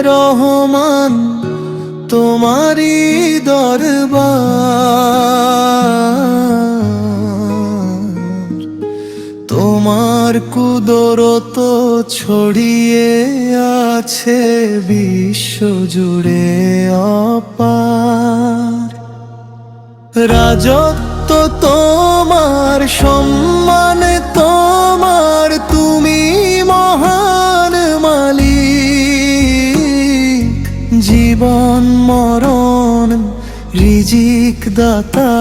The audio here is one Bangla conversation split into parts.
রহমান তোমারি দরবার, তোমার কুদরত ছড়িয়ে আছে বিশ্ব জুড়ে অপার। রাজত্ব তোমার, সম্মান তোমার, তুমি মহান মালিক। জীবন মরণ রিজিক দাতা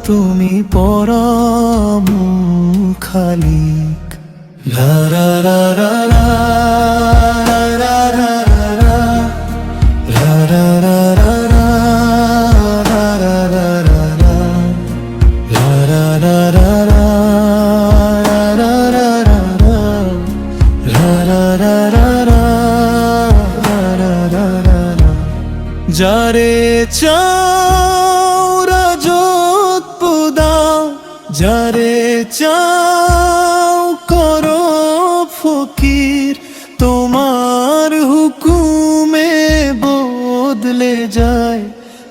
তুমি পরম খালিক। লা লা লা লা লা লা লা লা লা লা লা লা লা যারে চাও রাজত্ব দাও, যারে চাও করো ফকির। তোমার হুকুমে বদলে যায়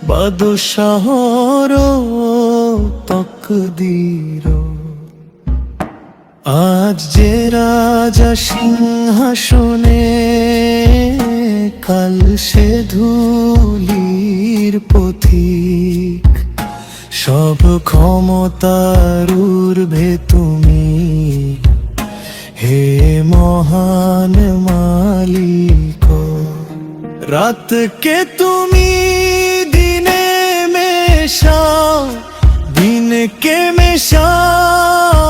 বাদশাহর তকদীর। আজ যে রাজা সিংহাসনে, কাল সে ধুলির পথিক। সব ক্ষমতার ঊর্ধ্বে তুমি, হে মহান মালিক। রাতকে তুমি দিনে মেশাও, দিনকে মেশাও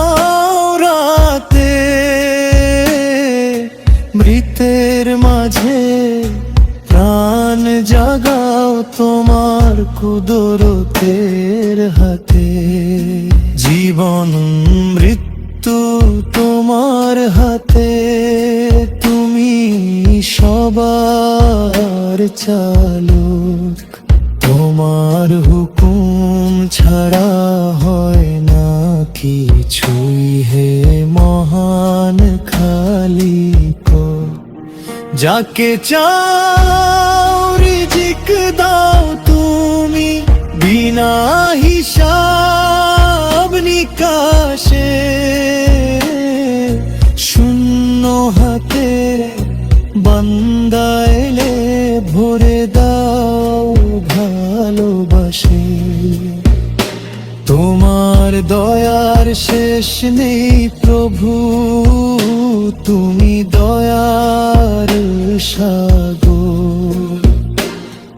রাতে। মৃতের মাঝে প্রাণ জাগাও তোমার কুদরতের হাতে। জীবন মৃত্যু তোমার হাতে, তুমি সবার চালক। তোমার হুকুম ছাড়া হয় না কিছুই, হে মহান খালিক। যাকে চাও রিজিক দাও তুমি, বিনা হিসাব নিকাশে। শূন্য হাতে বান্দা এলে ভরে দাও ভালোবাসে। তোমার দয়ার শেষ নেই প্রভু, তুমি দয়ার সাগর।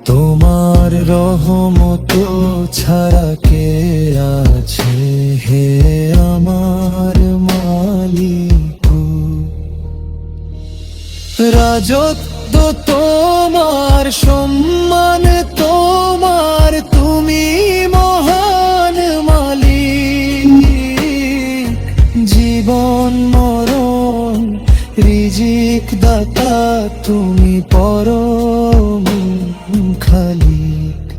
তোমার রহমত ছাড়া কে আছে, হে আমার মালিক। রাজত্ব তোমার, সম্মান তোমার, তুমি মহান মালিক। জীবন মরণ রিজিক দাতা তুমি পরম খালিক।